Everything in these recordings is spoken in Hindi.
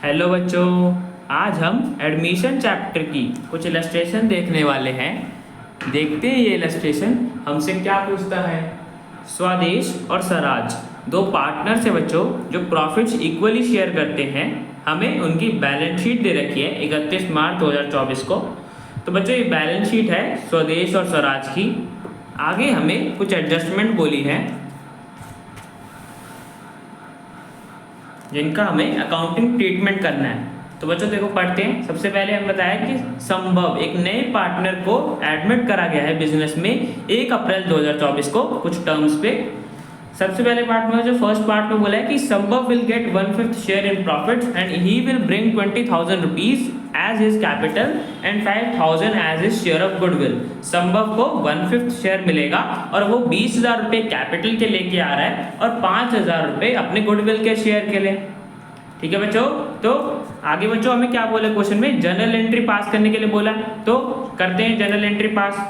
हेलो बच्चों, आज हम एडमिशन चैप्टर की कुछ इलस्ट्रेशन देखने वाले हैं। देखते हैं ये इलस्ट्रेशन हमसे क्या पूछता है। स्वदेश और स्वराज दो पार्टनर्स है बच्चों, जो प्रॉफिट्स इक्वली शेयर करते हैं। हमें उनकी बैलेंस शीट दे रखी है 31 मार्च 2024 को। तो बच्चों ये बैलेंस शीट है स्वदेश और स्वराज की। आगे हमें कुछ एडजस्टमेंट बोली है जिनका हमें अकाउंटिंग ट्रीटमेंट करना है। तो बच्चों देखो पढ़ते हैं। सबसे पहले हम बताया कि संभव एक नए पार्टनर को एडमिट करा गया है बिजनेस में 1 अप्रैल 2024 को कुछ टर्म्स पे। सबसे पहले पार्ट में जो फर्स्ट पार्ट में बोला है कि Sambhav will get 1/5 share in profits and he will bring 20,000 rupees as his capital and 5,000 as his share of goodwill. Sambhav को 1/5 शेयर मिलेगा और वो 20,000 रुपये कैपिटल के लेके आ रहा है और 5,000 रुपये अपने गुडविल के शेयर के लिए। ठीक है बच्चों। तो आगे बच्चों हमें क्या बोला क्वेश्चन में, जनरल एंट्री पास करने के लिए बोला। तो करते हैं जनरल एंट्री पास।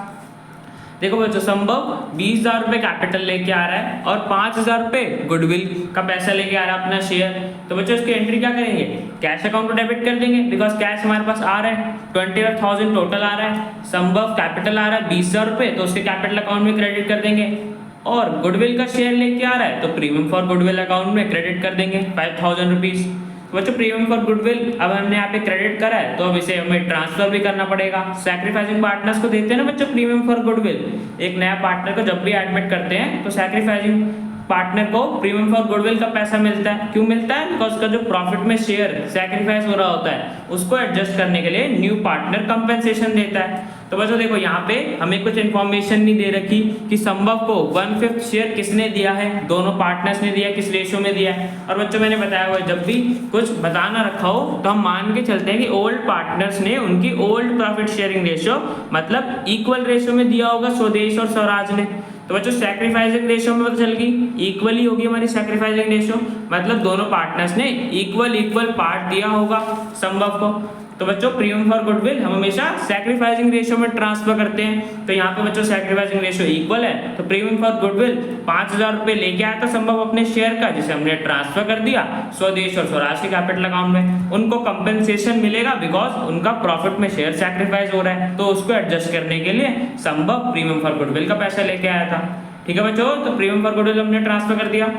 देखो बच्चों संभव 20,000 रुपये कैपिटल लेके आ रहा है और 5,000 रुपये गुडविल का पैसा लेके आ रहा है अपना शेयर। तो बच्चों इसकी एंट्री क्या करेंगे, कैश अकाउंट को डेबिट कर देंगे बिकॉज कैश हमारे पास आ रहा है 20,000 टोटल आ रहा है। संभव कैपिटल आ रहा है 20,000 रुपये, तो उसके कैपिटल अकाउंट में क्रेडिट कर देंगे। और गुडविल का शेयर लेके आ रहा है तो प्रीमियम फॉर गुडविल अकाउंट में क्रेडिट कर देंगे 5,000 रुपीज़। तो बच्चों प्रीमियम फॉर गुडविल अब हमने यहाँ पे क्रेडिट करा है तो अब इसे हमें ट्रांसफर भी करना पड़ेगा। सैक्रिफाइसिंग पार्टनर्स को देते हैं ना बच्चों प्रीमियम फॉर गुडविल। एक नया पार्टनर को जब भी एडमिट करते हैं तो सैक्रिफाइसिंग पार्टनर को प्रीमियम फॉर गुडविल का पैसा मिलता है। क्यों मिलता है, बिकॉज उसका जो प्रॉफिट में शेयर सैक्रिफाइस हो रहा होता है उसको एडजस्ट करने के लिए न्यू पार्टनर कंपेंसेशन देता है। तो बच्चों देखो यहाँ पे हमें कुछ इन्फॉर्मेशन नहीं दे रखी कि संभव को 1/5 शेयर किसने दिया है, दोनों पार्टनर्स ने दिया, किस रेशियो में दिया है। और बच्चों मैंने बताया हुआ जब भी कुछ बताना रखा हो तो हम मान के चलते हैं कि ओल्ड पार्टनर्स ने उनकी ओल्ड प्रॉफिट शेयरिंग रेशियो मतलब इक्वल रेशियो में दिया होगा स्वदेश और स्वराज ने। तो बच्चों सैक्रिफाइसिंग रेशियो में पता चल गई इक्वली होगी हमारी सैक्रिफाइसिंग रेशियो, मतलब दोनों पार्टनर्स ने इक्वल पार्ट दिया होगा संभव को। तो बच्चों प्रीमियम फॉर गुडविल हम हमेशा सैक्रिफाइसिंग रेशियो में ट्रांसफर करते हैं। तो यहाँ पे बच्चों सैक्रिफाइसिंग रेशियो इक्वल है तो प्रीमियम फॉर गुडविल 5,000 रुपये लेके आया था संभव अपने शेयर का, जिसे हमने ट्रांसफर कर दिया स्वदेश और स्वराज के कैपिटल अकाउंट में। उनको कंपेंसेशन मिलेगा बिकॉज उनका प्रॉफिट में शेयर सैक्रिफाइस हो रहा है, तो उसको एडजस्ट करने के लिए संभव प्रीमियम फॉर गुडविल का पैसा लेके आया था। ठीक है बच्चों, तो प्रीमियम फॉर गुडविल हमने ट्रांसफर कर दिया।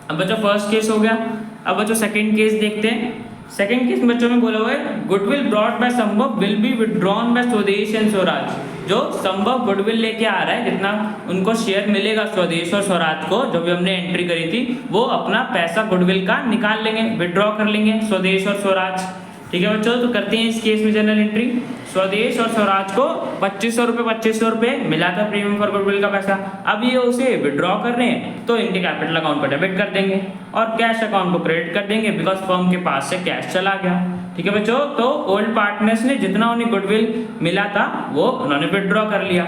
अब बच्चों फर्स्ट केस हो गया। अब बच्चों सेकेंड केस देखते हैं। सेकेंड केस बच्चों में बोला हुआ है गुडविल ब्रॉट बाय संभव विल बी विथड्रॉन बाय स्वदेश एंड स्वराज। जो संभव गुडविल लेके आ रहा है जितना उनको शेयर मिलेगा स्वदेश और स्वराज को, जो भी हमने एंट्री करी थी, वो अपना पैसा गुडविल का निकाल लेंगे, विथड्रॉ कर लेंगे स्वदेश और स्वराज। ठीक है बच्चों, तो करते हैं इस केस में जनरल एंट्री। स्वदेश और स्वराज को 2,500 रुपये मिला था प्रीमियम फॉर गुडविल का पैसा। अब ये उसे विड्रॉ कर रहे हैं तो इनके कैपिटल अकाउंट पर डेबिट कर देंगे और कैश अकाउंट को क्रेडिट कर देंगे बिकॉज फर्म के पास से कैश चला गया। ठीक है बच्चों, तो ओल्ड पार्टनर्स ने जितना उन्हें गुडविल मिला था वो उन्होंने विड्रॉ कर लिया।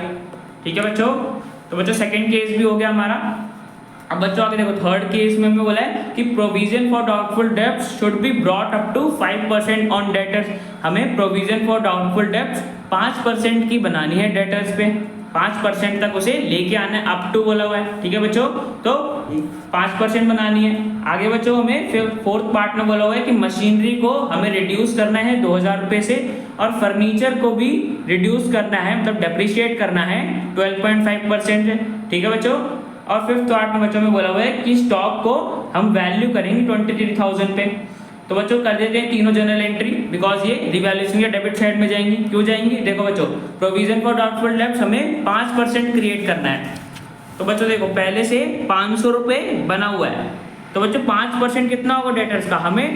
ठीक है बच्चों, तो बच्चों सेकेंड केस भी हो गया हमारा। अब बच्चों आगे देखो थर्ड केस में हमें बोला है कि provision for doubtful debts should be brought up to 5% on debtors. हमें प्रोविजन फॉर डाउटफुल डेब्ट्स 5% की बनानी है डेटर्स पे, 5% तक उसे लेके आना है, अप टू बोला हुआ है। ठीक है बच्चों, तो 5% बनानी है। आगे बच्चों हमें फिर फोर्थ पार्ट में बोला हुआ है कि मशीनरी को हमें रिड्यूस करना है 2,000 रुपये से और फर्नीचर को भी रिड्यूस करना है, मतलब डेप्रिशिएट करना है 12.5% से। ठीक है बच्चों, और फिफ्थ पार्ट में बच्चों में बोला हुआ है कि स्टॉक को हम वैल्यू करेंगे 23,000 पे। तो बच्चों कर देते हैं तीनों जनरल एंट्री बिकॉज ये रिवैल्यूएशन के डेबिट साइड में जाएंगी। क्यों जाएंगी, देखो बच्चों प्रोविजन फॉर डाउटफुल डेब्ट्स हमें 5% क्रिएट करना है। तो बच्चों देखो पहले से 500 रुपये बना हुआ है, तो बच्चों 5% कितना होगा डेटर्स का, हमें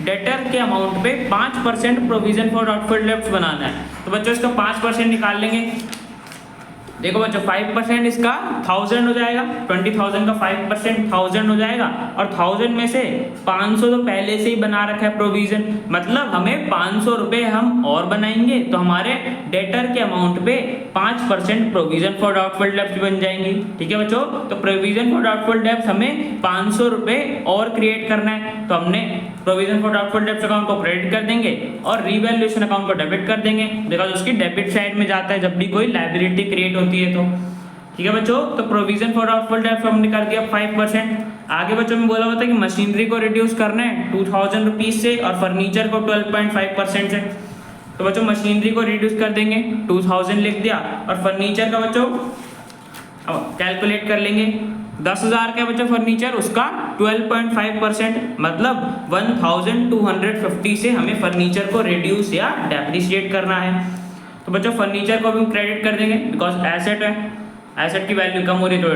डेटर के अमाउंट पे 5% प्रोविजन फॉर डाउटफुल डेब्ट्स बनाना है। तो बच्चों इसका 5% निकाल लेंगे। देखो बच्चों 5% इसका 1,000 हो जाएगा, 20,000 का 5% 1,000 हो जाएगा और 1,000 में से 500 तो पहले से ही बना रखा है प्रोविजन, मतलब हमें 500 रुपये हम और बनाएंगे तो हमारे डेटर के अमाउंट पे 5% प्रोविजन फॉर डाउटफुल डेब्ट्स बन जाएंगी। ठीक है बच्चों, तो प्रोविजन फॉर डाउटफुल डेब्ट्स हमें 500 रुपये और क्रिएट करना है, तो हमने provision for doubtful debts account को क्रेडिट कर देंगे और रिवैल्यूएशन अकाउंट को डेबिट कर देंगे बिकॉज उसकी डेबिट साइड में जाता है जब भी कोई लायबिलिटी क्रिएट होती है तो। ठीक है बच्चों, तो प्रोविजन फॉर डाउटफुल डेब्ट्स हमने कर दिया 5%। आगे बच्चों में बोला हुआ था कि मशीनरी को रिड्यूस करना है 2000 रुपीज़ से और फर्नीचर को 12.5% से। तो बच्चों मशीनरी को रिड्यूस कर देंगे, 2000 लिख दिया, और फर्नीचर का बच्चों अब कैलकुलेट कर लेंगे, 10,000 का बच्चों फर्नीचर, उसका 12.5% मतलब 1250 से हमें फर्नीचर को रिड्यूस या डेप्रिशिएट करना है। तो बच्चों फर्नीचर को भी हम क्रेडिट कर देंगे बिकॉज एसेट है, एसेट की वैल्यू कम हो रही तो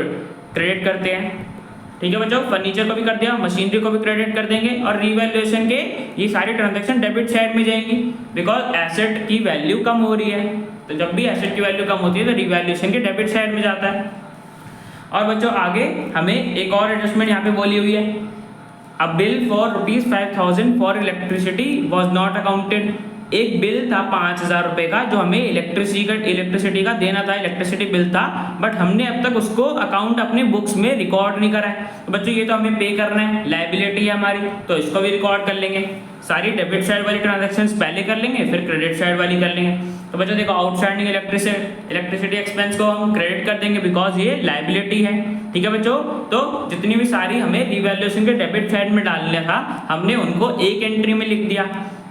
क्रेडिट करते हैं। ठीक है बच्चों, फर्नीचर को भी कर दिया, मशीनरी को भी क्रेडिट कर देंगे, और रीवैल्यूएशन के ये सारी ट्रांजैक्शन डेबिट साइड में जाएंगी बिकॉज एसेट की वैल्यू कम हो रही है। तो जब भी एसेट की वैल्यू कम होती है तो रीवैल्यूएशन के डेबिट साइड में जाता है। और बच्चों आगे हमें एक और एडजस्टमेंट यहाँ पे बोली हुई है, अ bill for ₹5,000 for electricity was not accounted. एक बिल था 5,000 रुपये का जो हमें इलेक्ट्रिसिटी का देना था, इलेक्ट्रिसिटी बिल था, बट हमने अब तक उसको अकाउंट अपने बुक्स में रिकॉर्ड नहीं करा है। तो बच्चों ये तो हमें पे करना है, लायबिलिटी है हमारी, तो इसको भी रिकॉर्ड कर लेंगे। सारी डेबिट साइड वाली ट्रांजैक्शंस पहले कर लेंगे, फिर क्रेडिट साइड वाली कर लेंगे। तो बच्चों देखो आउटस्टैंडिंग इलेक्ट्रिसिटी एक्सपेंस को हम क्रेडिट कर देंगे बिकॉज ये लायबिलिटी है। ठीक है बच्चों, तो जितनी भी सारी हमें रिवैल्यूएशन के डेबिट साइड में डालना था हमने उनको एक एंट्री में लिख दिया।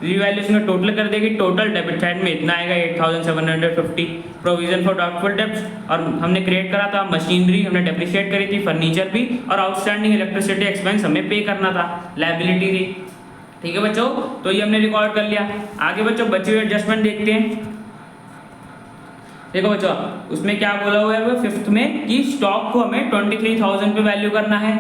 रिवैल्यूएशन का टोटल कर देगी, टोटल डेबिट साइड में इतना आएगा 8,750। प्रोविजन फॉर डाउटफुल डेब्ट्स और हमने क्रिएट करा था, मशीनरी हमने डेप्रिशिएट करी थी, फर्नीचर भी, और आउटस्टैंडिंग इलेक्ट्रिसिटी एक्सपेंस हमें पे करना था, लायबिलिटी थी। ठीक है बच्चों, तो ये हमने रिकॉर्ड कर लिया। आगे बच्चों बचे हुए एडजस्टमेंट देखते हैं। देखो बच्चों उसमें क्या बोला हुआ है फिफ्थ में कि स्टॉक को हमें 23,000 पे वैल्यू करना है,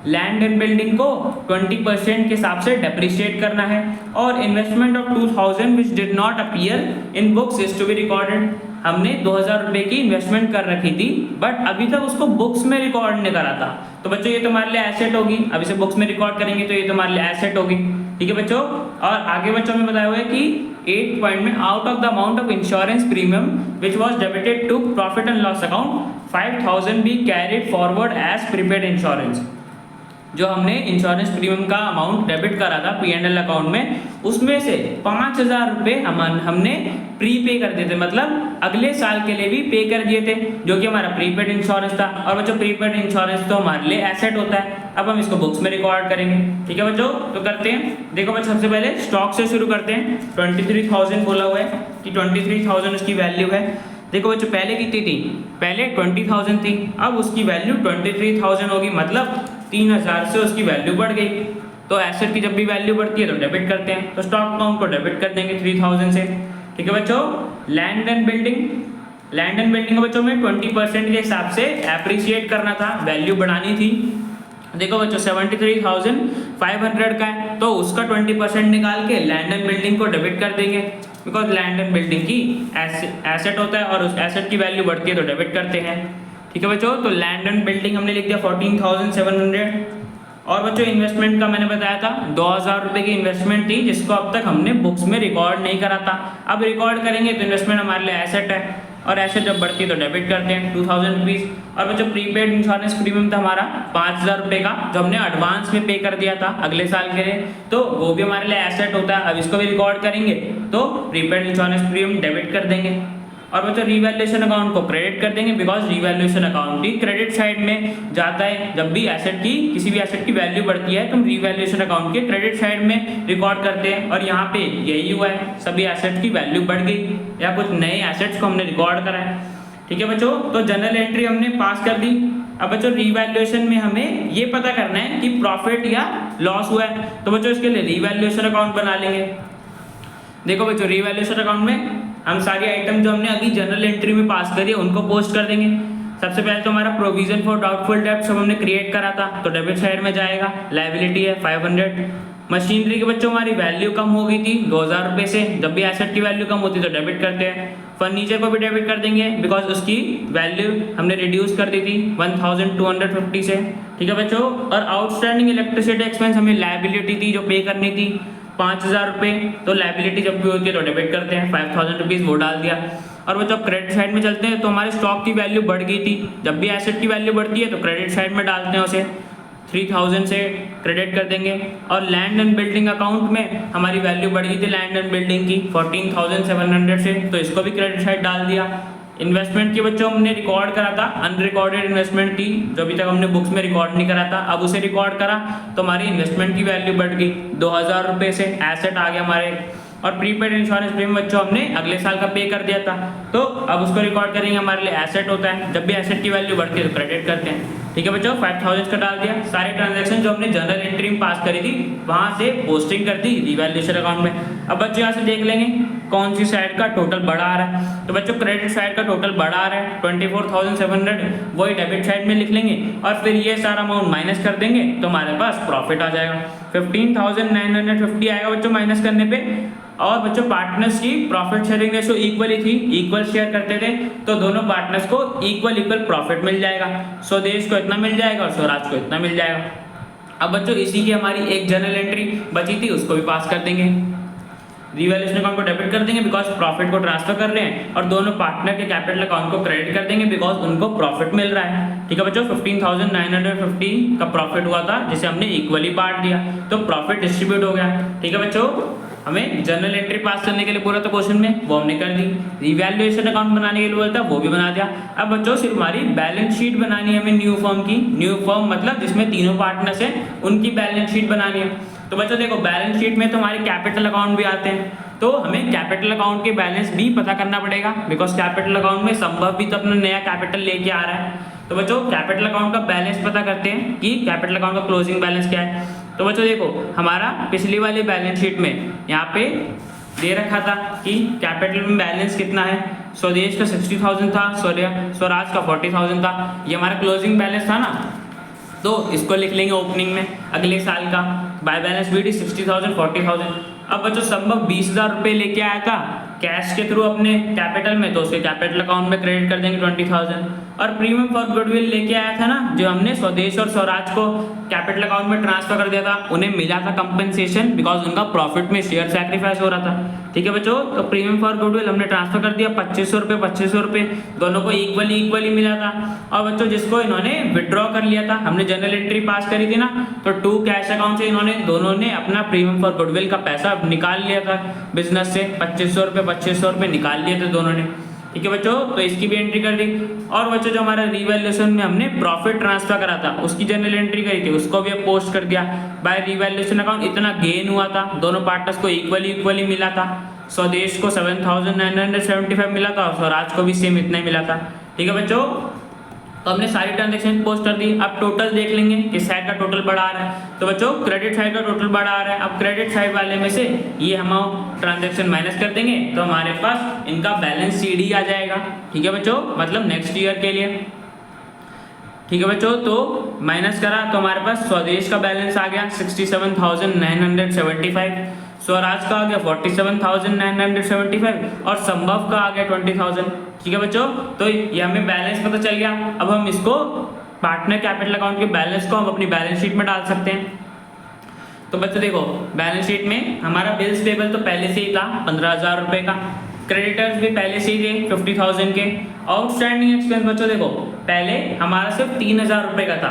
लैंड एंड बिल्डिंग को 20% के हिसाब से डेप्रिशिएट करना है, और investment of 2,000 which did not appear in books is to be recorded. हमने 2,000 रुपये की इन्वेस्टमेंट कर रखी थी बट अभी तक उसको बुक्स में रिकॉर्ड नहीं करा था। तो बच्चों ये तुम्हारे लिए एसेट होगी, अभी से बुक्स में रिकॉर्ड करेंगे तो ये तुम्हारे लिए एसेट होगी। ठीक है बच्चों, और आगे बच्चों में बताया हुआ है कि 8 पॉइंट में out of the amount of insurance premium which was debited to profit and loss account 5,000 be carried forward as prepaid insurance. जो हमने इंश्योरेंस प्रीमियम का अमाउंट डेबिट करा था P&L अकाउंट में, उसमें से 5,000 रुपये हमने प्री पे कर दिए थे, मतलब अगले साल के लिए भी पे कर दिए थे, जो कि हमारा प्रीपेड इंश्योरेंस था। और बच्चों प्रीपेड इंश्योरेंस तो हमारे लिए एसेट होता है, अब हम इसको बुक्स में रिकॉर्ड करेंगे। ठीक है बच्चों, तो करते हैं। देखो बच्चों सबसे पहले स्टॉक से शुरू करते हैं। 23,000 बोला हुआ है कि 23,000 उसकी वैल्यू है। देखो बच्चों पहले कितनी थी, पहले 20,000 थी, अब उसकी वैल्यू 23,000 होगी, मतलब 3,000 से उसकी वैल्यू बढ़ गई। तो एसेट की जब भी वैल्यू बढ़ती है तो डेबिट करते हैं, तो स्टॉक अकाउंट को डेबिट कर देंगे 3,000 से। ठीक है बच्चों, लैंड एंड बिल्डिंग बच्चों में 20% के हिसाब से एप्रिशिएट करना था, वैल्यू बढ़ानी थी। देखो बच्चों 73,500 का है, तो उसका 20% निकाल के लैंड एंड बिल्डिंग को डेबिट कर देंगे बिकॉज लैंड एंड बिल्डिंग की एसेट होता है और उस एसेट की वैल्यू बढ़ती है तो डेबिट करते हैं। ठीक है बच्चों, तो लैंड एंड बिल्डिंग हमने लिख दिया 14,700। और बच्चों इन्वेस्टमेंट का मैंने बताया था 2,000 रुपये की इन्वेस्टमेंट थी जिसको अब तक हमने बुक्स में रिकॉर्ड नहीं करा था, अब रिकॉर्ड करेंगे तो इन्वेस्टमेंट हमारे लिए एसेट है, और एसेट जब बढ़ती है तो डेबिट करते हैं 2,000 रुपीज़। और बच्चों प्रीपेड इंश्योरेंस प्रीमियम था हमारा 5,000 रुपये का, जो हमने एडवांस में पे कर दिया था अगले साल के लिए, तो वो भी हमारे लिए एसेट होता है, अब इसको भी रिकॉर्ड करेंगे तो प्रीपेड इंश्योरेंस प्रीमियम डेबिट कर देंगे। और बच्चों रिवैल्यूएशन अकाउंट को क्रेडिट कर देंगे because revaluation account he credit side में जाता है। जब भी एसेट की किसी भी एसेट की वैल्यू बढ़ती है तो हम रिवैल्यूएशन अकाउंट के क्रेडिट साइड में रिकॉर्ड करते हैं, और यहाँ पे यही हुआ है, सभी एसेट की वैल्यू बढ़ गई या कुछ नए एसेट्स को हमने रिकॉर्ड करा है। ठीक है बच्चों, तो जनरल एंट्री हमने पास कर दी। अब बच्चों रिवैल्यूएशन में हमें ये पता करना है कि प्रॉफिट या लॉस हुआ है, तो बच्चों इसके लिए रिवैल्यूएशन अकाउंट बना लेंगे। देखो बच्चों रिवैल्यूएशन अकाउंट में हम सारी आइटम जो हमने अभी जनरल एंट्री में पास करी है उनको पोस्ट कर देंगे। सबसे पहले तो हमारा प्रोविजन फॉर डाउटफुल डेब्ट्स हमने क्रिएट करा था तो डेबिट साइड में जाएगा, लायबिलिटी है 500। मशीनरी के बच्चों हमारी वैल्यू कम हो गई थी 2,000 रुपये से, जब भी एसेट की वैल्यू कम होती है तो डेबिट करते हैं। फर्नीचर को भी डेबिट कर देंगे बिकॉज उसकी वैल्यू हमने रिड्यूस कर दी थी 1,250 से। ठीक है बच्चों, और आउटस्टैंडिंग इलेक्ट्रिसिटी एक्सपेंस हमें लायबिलिटी थी जो पे करनी थी 5,000 रुपये, तो लायबिलिटी जब भी होती है तो डेबिट करते हैं 5,000 रुपीज़, वो डाल दिया। और बच्चों क्रेडिट साइड में चलते हैं तो हमारे स्टॉक की वैल्यू बढ़ गई थी, जब भी एसेट की वैल्यू बढ़ती है तो क्रेडिट साइड में डालते हैं उसे 3,000 से क्रेडिट कर देंगे। और लैंड एंड बिल्डिंग अकाउंट में हमारी वैल्यू बढ़ गई थी लैंड एंड बिल्डिंग की 14,700 से, तो इसको भी क्रेडिट साइड डाल दिया। इन्वेस्टमेंट की बच्चों हमने रिकॉर्ड करा था, अनरिकॉर्डेड इन्वेस्टमेंट की जो अभी तक हमने बुक्स में रिकॉर्ड नहीं करा था, अब उसे रिकॉर्ड करा तो हमारी इन्वेस्टमेंट की वैल्यू बढ़ गई 2000 रुपये से, एसेट आ गया हमारे। और प्रीपेड इंश्योरेंस प्रीमियम बच्चों हमने अगले साल का पे कर दिया था, तो अब उसको रिकॉर्ड करेंगे, हमारे लिए एसेट होता है। जब भी एसेट की वैल्यू बढ़ती है तो क्रेडिट करते हैं। ठीक है बच्चों, 5000 का डाल दिया। सारे ट्रांजैक्शन जो हमने जनरल एंट्री में पास करी थी वहां से पोस्टिंग कर दी रिवैल्यूएशन अकाउंट में। अब बच्चों यहाँ से देख लेंगे कौन सी साइड का टोटल बड़ा आ रहा है। तो बच्चों क्रेडिट साइड का टोटल बड़ा आ रहा है 24,700, वही डेबिट साइड में लिख लेंगे और फिर ये सारा अमाउंट माइनस कर देंगे तो हमारे पास प्रॉफिट आ जाएगा 15,950 आएगा बच्चों माइनस करने पे। और बच्चों पार्टनर्स की प्रॉफिट शेयरिंग रेशो इक्वली थी, इक्वल शेयर करते थे, तो दोनों पार्टनर्स को इक्वल प्रॉफिट मिल जाएगा। स्वदेश को इतना मिल जाएगा और स्वराज को इतना मिल जाएगा। अब बच्चों इसी की हमारी एक जनरल एंट्री बची थी, उसको भी पास कर देंगे, रिवैल्यूएशन अकाउंट को डेबिट कर देंगे बिकॉज प्रॉफिट को ट्रांसफर कर रहे हैं, और दोनों पार्टनर के कैपिटल अकाउंट को क्रेडिट कर देंगे बिकॉज उनको प्रॉफिट मिल रहा है। ठीक है बच्चों, 15,950 का प्रॉफिट हुआ था जिसे हमने इक्वली बांट दिया, तो प्रॉफिट डिस्ट्रीब्यूट हो गया। ठीक है बच्चों, हमें जनरल एंट्री पास करने के लिए बोला था क्वेश्चन में, वो हमने कर दी। रिवैल्यूएशन अकाउंट बनाने के लिए बोला था, वो भी बना दिया। अब बच्चों सिर्फ हमारी बैलेंस शीट बनानी है हमें न्यू फर्म की। न्यू फर्म मतलब जिसमें तीनों पार्टनर्स हैं, उनकी बैलेंस शीट बनानी है। तो बच्चों देखो बैलेंस शीट में तो हमारे कैपिटल अकाउंट भी आते हैं, तो हमें कैपिटल अकाउंट के बैलेंस भी पता करना पड़ेगा बिकॉज कैपिटल अकाउंट में संभव भी तो अपना नया कैपिटल लेके आ रहा है। तो बच्चों कैपिटल अकाउंट का बैलेंस पता करते हैं कि कैपिटल अकाउंट का क्लोजिंग बैलेंस क्या है। तो बच्चों देखो हमारा पिछली वाली बैलेंस शीट में यहाँ पे दे रखा था कि कैपिटल में बैलेंस कितना है। स्वदेश का 60,000 था, स्वराज का 40,000 था, ये हमारा क्लोजिंग बैलेंस था ना, तो इसको लिख लेंगे ओपनिंग में अगले साल का। By balance BD 60,000 40,000। अब बच्चों संभव 20,000 रुपये लेके आया था कैश के थ्रू अपने कैपिटल में, तो उसके कैपिटल अकाउंट में क्रेडिट कर देंगे 20,000। और प्रीमियम फॉर गुडविल लेके आया था ना, जो हमने स्वदेश और स्वराज को कैपिटल अकाउंट में ट्रांसफर कर दिया था, उन्हें मिला था कंपनसेशन बिकॉज उनका प्रॉफिट में शेयर सैक्रिफाइस हो रहा था। ठीक है बच्चों, तो प्रीमियम फॉर गुडविल हमने ट्रांसफर कर दिया 2500 रुपये, दोनों को इक्वली मिला था। और बच्चों जिसको इन्होंने विड्रॉ कर लिया था, हमने जनरल एंट्री पास करी थी ना, तो टू कैश अकाउंट से इन्होंने दोनों ने अपना प्रीमियम फॉर गुडविल का पैसा निकाल लिया था बिजनेस से, 2500 रुपये निकाल लिए थे दोनों ने। ठीक है बच्चों, तो इसकी भी एंट्री कर दी। और बच्चों जो हमारा रिवैल्यूएशन में हमने प्रॉफिट ट्रांसफर करा था उसकी जनरल एंट्री करी थी, उसको भी अब पोस्ट कर दिया। बाय रिवैल्यूएशन अकाउंट इतना गेन हुआ था, दोनों पार्टनर्स को इक्वली मिला था। स्वदेश को 7,975 मिला था और स्वराज को भी सेम इतना ही मिला था। ठीक है बच्चों, तो हमने सारी ट्रांजेक्शन पोस्ट कर दी। अब टोटल देख लेंगे किस साइड का टोटल बढ़ा आ रहा है। तो बच्चों क्रेडिट साइड का टोटल बढ़ा आ रहा है। अब क्रेडिट साइड वाले में से ये हम ट्रांजेक्शन माइनस कर देंगे तो हमारे पास इनका बैलेंस सीडी आ जाएगा। ठीक है बच्चों, मतलब नेक्स्ट ईयर के लिए। ठीक है बच्चों, तो माइनस करा तो हमारे पास स्वदेश का बैलेंस आ गया 67,975, स्वराज का आ गया 47,975 और संभव का आ गया 20,000। ठीक है बच्चों, तो ये हमें बैलेंस पता चल गया। अब हम इसको पार्टनर कैपिटल अकाउंट के बैलेंस को हम अपनी बैलेंस शीट में डाल सकते हैं। तो बच्चों देखो बैलेंस शीट में हमारा बिल्स पेबल तो पहले से ही था 15,000 रुपये का, क्रेडिटर्स भी पहले से ही थे 50,000 के। आउटस्टैंडिंग एक्सपेंस बच्चों देखो पहले हमारा सिर्फ 3,000 रुपये का था,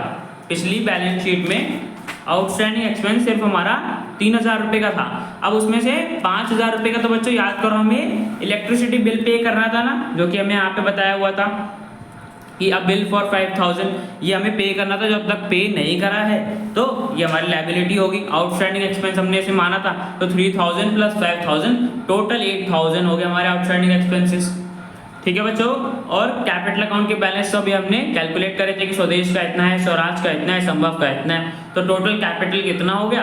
पिछली बैलेंस शीट में आउटस्टैंडिंग एक्सपेंस सिर्फ हमारा 3,000 रुपये का था। अब उसमें से 5,000 रुपये का तो बच्चों याद करो हमें इलेक्ट्रिसिटी बिल पे करना था ना, जो कि हमें यहाँ पे बताया हुआ था कि अब बिल फॉर 5,000 ये हमें पे करना था। जब तक पे नहीं करा है तो ये हमारी लायबिलिटी होगी। आउटस्टैंडिंग एक्सपेंस हमने ऐसे माना था, तो 3,000 प्लस 5,000 टोटल 8,000 हो गए हमारे आउटस्टैंडिंग एक्सपेंसेस। ठीक है बच्चों, और कैपिटल अकाउंट के बैलेंस तो अभी हमने कैलकुलेट करे थे कि स्वदेश का इतना है, स्वराज का इतना है, संभव का इतना है, तो टोटल कैपिटल कितना हो गया।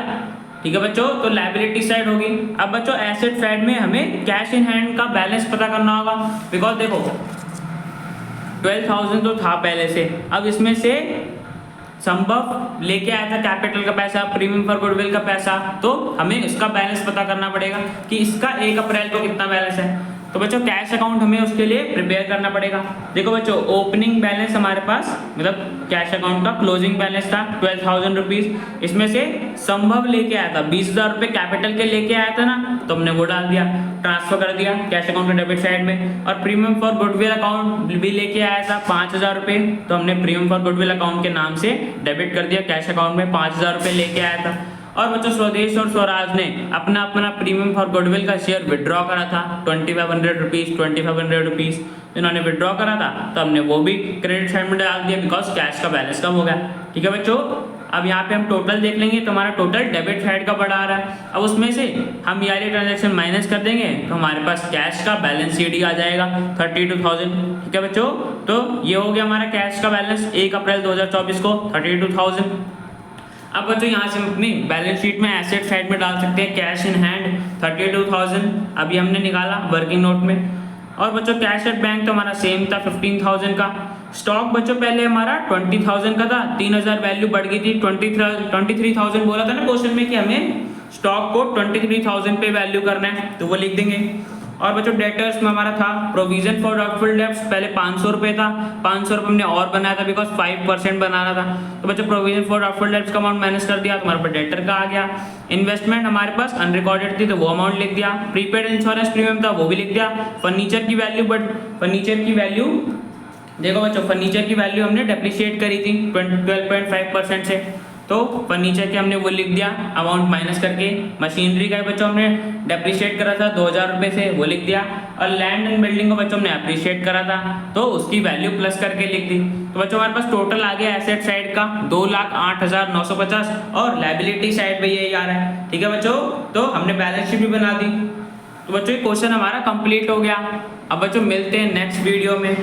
ठीक है बच्चों, तो लायबिलिटी साइड होगी। अब बच्चों एसेट साइड में हमें कैश इन हैंड का बैलेंस पता करना होगा बिकॉज देखो 12,000 तो था पहले से, अब इसमें से संभव लेके आया था कैपिटल का पैसा, प्रीमियम फॉर गुडविल का पैसा, तो हमें उसका बैलेंस पता करना पड़ेगा कि इसका 1 अप्रैल को कितना बैलेंस है। तो बच्चों कैश अकाउंट हमें उसके लिए प्रिपेयर करना पड़ेगा। देखो बच्चों ओपनिंग बैलेंस हमारे पास मतलब कैश अकाउंट का क्लोजिंग बैलेंस था 12,000 रुपीज़, इसमें से संभव लेके आया था 20,000 रुपये कैपिटल के लेके आया था ना, तो हमने वो डाल दिया, ट्रांसफर कर दिया कैश अकाउंट के डेबिट साइड में। और प्रीमियम फॉर गुडविल अकाउंट भी लेके आया था 5,000 रुपये, तो हमने प्रीमियम फॉर गुडविल अकाउंट के नाम से डेबिट कर दिया कैश अकाउंट में 5,000 रुपये लेके आया था। और बच्चों स्वदेश और स्वराज ने अपना अपना प्रीमियम फॉर गुडविल का शेयर विड्रॉ करा था 2500 रुपीज़ इन्होंने विड्रॉ करा था, तो हमने वो भी क्रेडिट साइड में डाल दिया बिकॉज कैश का बैलेंस कम हो गया। ठीक है बच्चों, अब यहाँ पे हम टोटल देख लेंगे तो हमारा टोटल डेबिट साइड का बढ़ा आ रहा है। अब उसमें से हम ईयरली ट्रांजैक्शन माइनस कर देंगे तो हमारे पास कैश का बैलेंस शीट आ जाएगा 32,000। ठीक है बच्चों, तो ये हो गया हमारा कैश का बैलेंस 1 अप्रैल 2024 को 32,000। अब बच्चों यहाँ से हम अपनी बैलेंस शीट में एसेट साइड में डाल सकते हैं कैश इन हैंड 32,000 अभी हमने निकाला वर्किंग नोट में। और बच्चों कैश एट बैंक तो हमारा सेम था 15,000 का। स्टॉक बच्चों पहले हमारा 20,000 का था, 3,000 वैल्यू बढ़ गई थी 23,000 बोला था ना क्वेश्चन में कि हमें स्टॉक को 23,000 पे वैल्यू करना है, तो वो लिख देंगे। और बच्चों डेटर्स में हमारा था प्रोविजन फॉर डाउटफुल डेब्ट्स पहले 500 रुपये था, 500 रुपये हमने और बनाया था बिकॉज 5% बनाना था, तो बच्चों प्रोविजन फॉर डाउटफुल डेब्ट्स का अमाउंट माइनस कर दिया तो हमारे पास डेटर का आ गया। इन्वेस्टमेंट हमारे पास अनरिकॉर्डेड थी तो वो अमाउंट लिख दिया। प्रीपेड इंश्योरेंस प्रीमियम था वो भी लिख दिया। फर्नीचर की वैल्यू देखो बच्चों, फर्नीचर की वैल्यू हमने डेप्रिशिएट करी थी 12.5% से, तो फर्नीचर के हमने वो लिख दिया अमाउंट माइनस करके। मशीनरी का बच्चों हमने डेप्रिशिएट करा था 2,000 रुपये से, वो लिख दिया। और लैंड एंड बिल्डिंग को बच्चों हमने अप्रिशिएट करा था तो उसकी वैल्यू प्लस करके लिख दी। तो बच्चों हमारे पास टोटल आ गया एसेट साइड का 2,08,950 और लायबिलिटी साइड पे यही आ रहा है। ठीक है बच्चों, तो हमने बैलेंस शीट भी बना दी। तो बच्चों ये क्वेश्चन हमारा कंप्लीट हो गया। अब बच्चों मिलते हैं नेक्स्ट वीडियो में।